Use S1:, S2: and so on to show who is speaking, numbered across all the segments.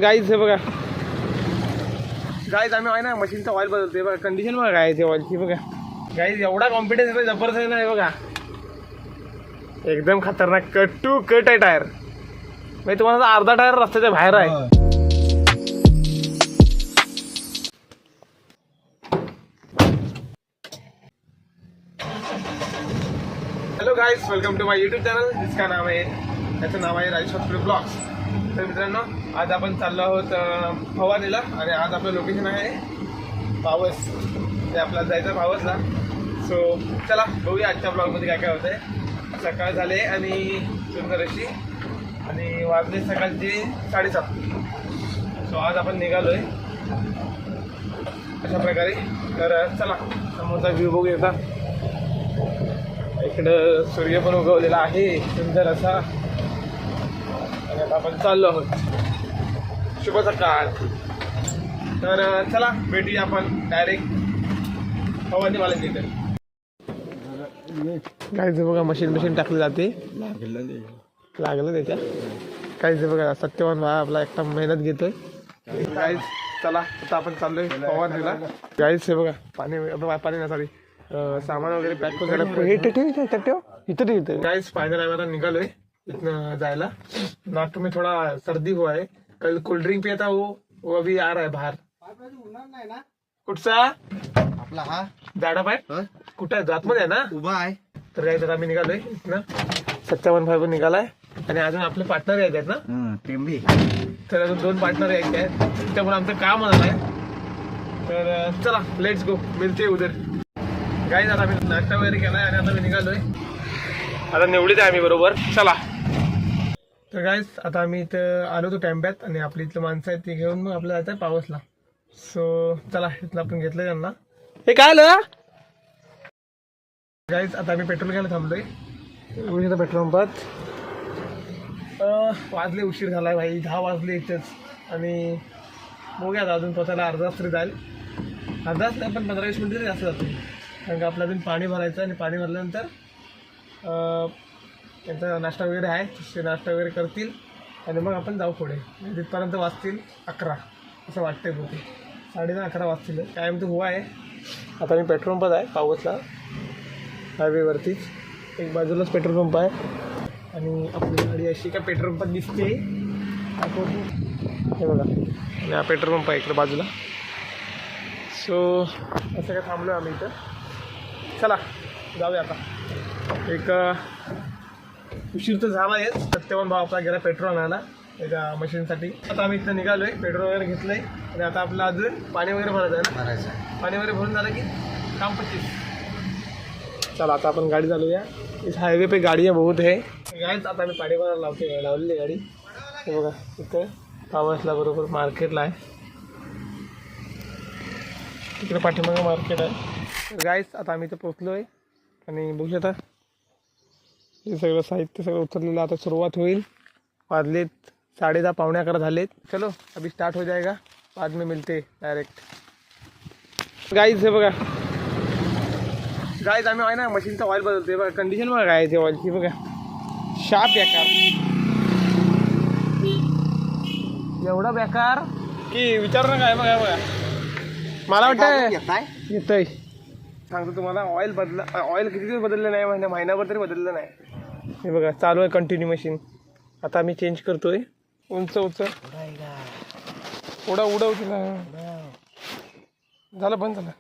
S1: Guys हे बघा, guys आम्ही आहे ना मशीनचा ऑइल बदलतोय बघा. कंडिशन बघा गायची ऑइलची बघा. गाईज एवढा कॉन्फिडन्स आहे, जबरदस्त आहे ना हे बघा. एकदम खतरनाक कट टू कट आहे टायर. म्हणजे तुम्हाला अर्धा टायर रस्त्याच्या बाहेर आहे. Hello guys, welcome to my YouTube channel जिसका नाम आहे, त्याचं नाव आहे राजेश हॉस्पिटल ब्लॉग्स. तर मित्रांनो, आज आपण चाललो आहोत फवारणीला आणि आज आपलं लोकेशन आहे पावस. ते आपल्याला जायचं पावसला. सो चला बघूया आजच्या ब्लॉगमध्ये काय काय होतं आहे. सकाळ झाले आणि सुंदर अशी आणि वाजले सकाळचे 7:30. सो आज आपण निघालो आहे अशा प्रकारे. तर चला समोरचा व्ह्यू बघू येता. इकडं सूर्य पण उगवलेला आहे सुंदर असा आणि आता आपण चाललो आहोत. शुभ सकाळ. तर चला भेटूया आपण डायरेक्ट फवारणीवाला तिथे. काहीच बघा मशीन टाकली जाते. लागलं त्याच्या काहीच बघा. सत्यवान भाई आपला एकटा मेहनत घेतोय. गाईज चला आता आपण चाललोय फवारणीला. गाईज हे बघा पाणी ना सॉरी सामान वगैरे पॅक करून इथं गाइस फायनल आहे. आता निघालोय इथनं जायला. नाक में थोड़ा सर्दी हुआ है. कल कोल्ड ड्रिंक पिया था वो अभी आ रहा है बाहर. कुठचा
S2: आपला हा
S1: दाडा पाय कुठं आहे? आतमध्ये आहे ना
S2: उभा आहे.
S1: तर काय तर आम्ही निघालोय इथनं. सत्तावन भाई पण निघालाय आणि अजून आपले पार्टनर यायचे आहेत ना
S2: टेंबी.
S1: तर अजून 2 पार्टनर यायचे आहेत. त्यामुळे आमचं काम झालं आहे. तर चला लेट्स गो, मिळते उधर. गाईज आता आम्ही नाश्ता वगैरे केलाय आणि आता मी निघालोय. आता निवडीत आहे आम्ही बरोबर. चला तर गाईज आता आम्ही इथं आलो होतो टॅम्प्यात आणि आपली इथलं माणसं आहेत ते घेऊन मग आपल्याला जायचं आहे पावसला. सो चला इथलं आपण घेतलं त्यांना. हे काय आलं गाईज. आता आम्ही पेट्रोल घ्यायला थांबलोय पेट्रोल पंपात. वाजले उशीर झालाय भाई, 10 वाजले इथेच. आणि बघूया आता अजून पोचायला अर्धा तास तरी जाईल. अर्धा तास नाही पण 15-20 मिनिटं तरी जास्त जातो. कारण का आपलं अजून पाणी भरायचं आणि पाणी भरल्यानंतर त्यांचा नाश्ता वगैरे आहे. ते नाश्ता वगैरे करतील आणि मग आपण जाऊ पुढे. तिथपर्यंत वाजतील 11 असं वाटतंय बहुते. 10:30-11 वाजतील. कायम तो हुआ आहे. आता मी पेट्रोल पंपात आहे पावसला हायवेवरतीच. एक बाजूलाच पेट्रोल पंप आहे आणि आपली गाडी अशी का पेट्रोल पंपात दिसते हे बघा. आणि हा पेट्रोल पंप आहे इकडे बाजूला. सो असं काय थांबलो आम्ही इथं. चला जाऊया आता. एक उशीर तर झाला आहे. सत्यवान भाव आपला गेला पेट्रोल आणायला त्याच्या मशीनसाठी. आता आम्ही इथं निघालो आहे. पेट्रोल वगैरे घेतलं आहे आणि आता आपलं अजून पाणी वगैरे भरायचं आहे ना. पाणी वगैरे भरून झालं की काम 25. चला आता आपण गाडी चालूया. इस हायवे पे गाड़ियाँ बहुत है गाइस. आता आम्ही पाणी भरायला लावलेली गाडी. हे बघा इथं पावसला बरोबर मार्केटला आहे. इकडे पाठीमागं मार्केट आहे. गाईस आता आम्ही इथं पोचलो आहे आणि बघू शकता हे सगळं साहित्य सगळं उतरलेलं. आता सुरुवात होईल. वाजलेत 10:30 पावणे 11 झालेत. चलो अभी स्टार्ट हो जाएगा, बाद में मिलते डायरेक्ट. गाईज हे बघा, गाईज आम्ही आहे ना मशीनचा ऑइल बदलतोय बघा. कंडिशन बघा गायची ऑइलची बघा. शार्प बेकार, एवढा बेकार की विचारू नका. बघा बघा मला वाटतं येतंय. सांगतो तुम्हाला ऑइल किती दिवस बदललं नाही. महिनाभर तरी बदललं नाही. हे बघा चालू आहे कंटिन्यू मशीन. आता आम्ही चेंज करतोय. उंच उडव तिला झालं बंद झालं.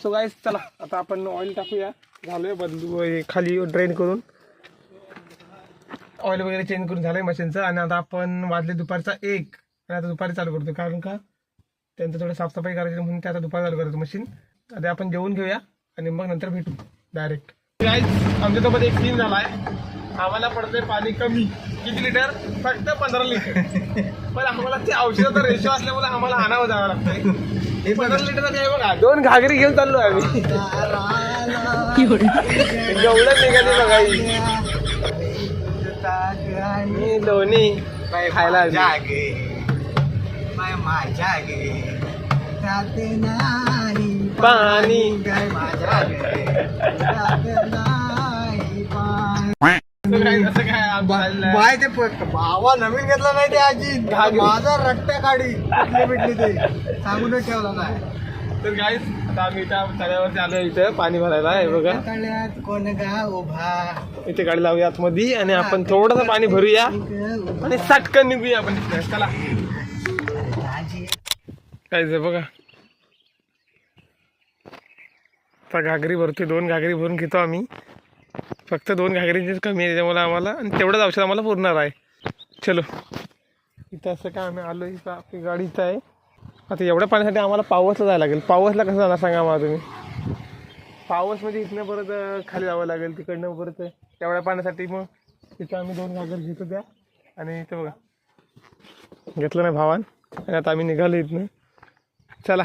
S1: सो गाईस चला आता आपण ऑइल टाकूया. झालोय बदलू खाली ड्रेन करून ऑइल वगैरे चेंज करून झालंय मशीनचं. आणि आता आपण वाजले दुपारचा 1 आणि आता दुपारी चालू करतो. कारण का त्यांचं थोडं साफसफाई करायची म्हणून ते आता दुपारी चालू करायचं मशीन. आता आपण जेवून घेऊया आणि मग नंतर भेटू डायरेक्ट. गाईस आमच्यासोबत एक सीन झाला आहे. आम्हाला पडतंय पाणी कमी. किती लिटर? फक्त 15 लिटर. पण आम्हाला ते औषधाचा रेशो असल्यामुळे आम्हाला आणावं जावं लागतंय. हे 15 लिटरचं आहे बघा. 2 घागरी घेऊन चाललो आम्ही. एवढं निघाली बघा ही दोन्ही खायला पाणी. असं काय
S2: बाय ते भावा नवीन घेतला नाही ते आजी माझा रट्ट्या काढी भेटली ते सांगूनच ठेवला नाही.
S1: तर गाईस आता आम्ही त्या तळ्यावरती आलो इथं पाणी भरायला. हे बघा
S2: तळ्यात कोण गा उभा,
S1: इथे गाडी लावूया आतमध्ये आणि आपण थोडंसं पाणी भरूया आणि सटकन निघूया आपण तिथे. चला काय बघा आता घागरी भरतोय. 2 घागरी भरून घेतो आम्ही. फक्त 2 घागरीचीच कमी आहे त्याच्यामुळे आम्हाला, आणि तेवढंच औषध आम्हाला पुरणार आहे. चलो इथं असं काय आम्ही आलो इथं आपली गाडी इथं आहे. आता एवढ्या पाण्यासाठी आम्हाला पावसला जायला लागेल. पावसला कसं जाणार सांगा मला तुम्ही. पावसमध्ये इथनं परत खाली जावं लागेल तिकडनं परत एवढ्या पाण्यासाठी. मग तिथं आम्ही 2 घागर घेतो त्या. आणि इथं बघा घेतलं नाही भावान आणि आता आम्ही निघालो इथनं. चला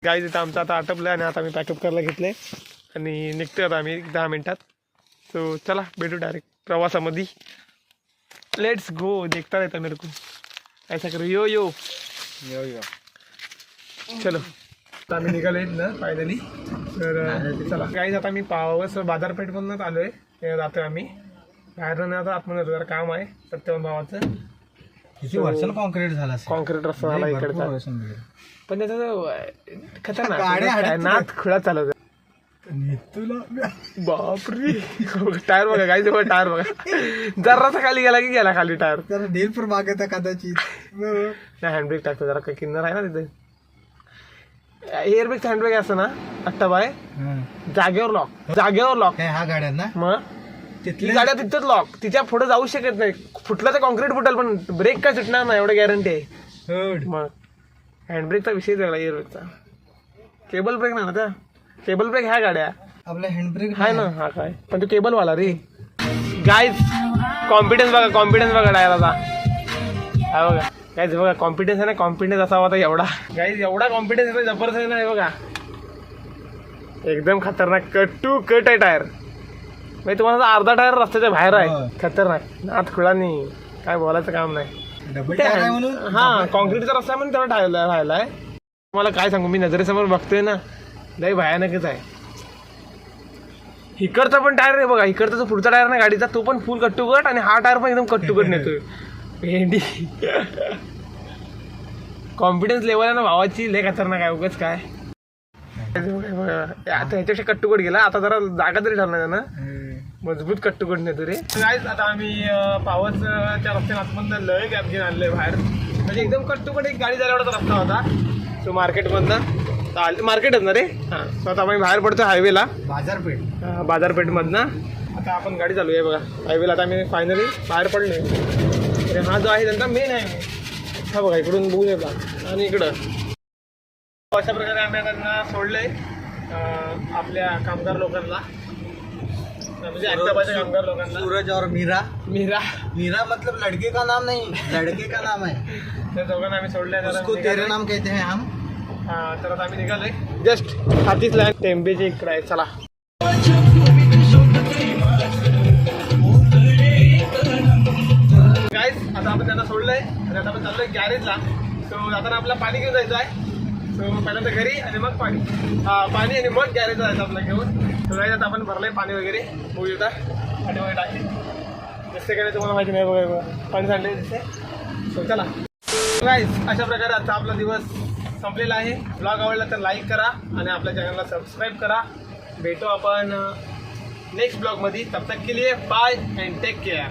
S1: गाईज इथं आमचं आता आटपलं आणि आता आम्ही पॅकअप करायला घेतलं आहे आणि निघतो आता आम्ही 10 मिनटात. सो चला भेटू डायरेक्ट प्रवासामध्ये. Let's go. देखता रहता मेरे को ऐसा करो. यो यो
S2: यो यो.
S1: चलो आता आम्ही निघालो आहेत ना फायनली. तर चला गाईज आता मी पावस बाजारपेठमधूनच आलो आहे. जातो आहे आम्ही बाहेर न आता आतमध्ये जरा काम आहे सत्यवन भावाचं.
S2: किती वर्षानं कॉन्क्रीट झाला
S1: कॉन्क्रीट रस्ता झाला इकडचा. पण त्याचं खतरनाक
S2: गाड्या
S1: नाथ खुळा चालवत
S2: तुला
S1: बापरे. टायर बघा गाईज बघा टायर बघा जरासा खाली गेला की गेला खाली टायर.
S2: जरा ढील पण मागत कदाचित.
S1: नाही हँडब्रेक टाकतो जरा काही किन्नर आहे ना तिथे. एअरबॅगचं हँडब्रेक असतं ना अट्टा बाय जागेवर लॉक
S2: हा गाड्यांना
S1: मग तिथली गाड्या तिथंच लॉक. तिच्या पुढे जाऊ शकत नाही. फुटलं तर कॉन्क्रीट फुटेल पण ब्रेक काय सुटणार नाही एवढं गॅरंटी आहे. मग हँडब्रेकचा विषय वेगळा. एअरबॅगचा केबल ब्रेक नाही ना त्या. केबल ब्रेक ह्या गाड्या
S2: आपला हँडब्रेक
S1: आहे ना. हा काय पण तो केबल वाला रे. गाईज कॉन्फिडन्स बघा डायराचा. हा बघा गाईज बघा कॉन्फिडन्स आहे ना. कॉन्फिडन्स असावा तर एवढा गाईज एवढा कॉन्फिडन्स आहे जबरदस्त आहे ना. हे बघा एकदम खतरनाक कट आहे टायर. म्हणजे तुम्हाला अर्धा टायर रस्त्याच्या बाहेर आहे. खतरनाक नाथ खुळानी काय बोलायचं काम नाही. हा कॉन्क्रीटचा रस्ता म्हणून त्याला राहिला आहे. तुम्हाला काय सांगू मी नजरेसमोर बघतोय ना लय भयानकच आहे. इकडचा पण टायर आहे बघा. इकडचा जो पुढचा टायर ना गाडीचा तो पण फुल कट्टुकट आणि हा टायर पण एकदम कट्टुकट नेतोय. भेंडी कॉन्फिडन्स लेवल आहे ना भावाची लय खतरनाक आहे. उगाच काय आता ह्याच्यापेक्षा कट्टुकट गेला. आता जरा जागा तरी ठरणार ना मजबूत कट्टुकट नेतो रे. गाईज आता आम्ही पावसच्या रस्त्याने आतमधनं लय गॅप घेऊन आणलंय बाहेर. म्हणजे एकदम कट्टुकट एक गाडी जायला एवढाचा रस्ता होता. सो मार्केटमधनं मार्केट रे. हां सो आता आम्ही बाहेर पडतो हायवेला बाजारपेठमधनं. आता आपण गाडी चालू आहे बघा हायवेला. आता आम्ही फायनली बाहेर पडलोय. आणि हा जो आहे त्यांचा मेन हायवे. हा बघा इकडून बघू शकता आणि इकडं अशा प्रकारे आम्ही त्यांना सोडलंय आपल्या कामगार लोकांना. म्हणजे अहमदाबादच्या कामगार लोकांना.
S2: सूरज और मीरा
S1: मतलब
S2: लड़के का नाम नहीं लड़के का नाम है.
S1: त्या दोघांना आम्ही सोडलंय.
S2: उसको तेरे नाम कहते हैं हम.
S1: तर आता आम्ही निघालोय जस्ट हातीच लँड टेंबेचे इकडे आहे. चला गाईज आता आपण त्यांना सोडलंय आणि आता आपण चाललोय गॅरेजला. सो जाताना आपल्याला पाणी घेऊन जायचं आहे. सो पहिल्यांदा घरी आणि मग पाणी आणि मग गॅरेजला जायचं आपल्याला घेऊन. तर गाईज आता आपण भरलंय पाणी वगैरे बघू येता पाणी वगैरे टाकले जसे काय तुम्हाला माहिती नाही बघा पाणी सांडले दिसते. सो चला गाईज अशा प्रकारे आजचा आपला दिवस संपलेला आहे. ब्लॉग आवडला तर लाईक करा आणि आपल्या चॅनलला सबस्क्राईब करा. भेटू आपण नेक्स्ट ब्लॉगमध्ये. तब तक के लिए बाय अँड टेक केअर.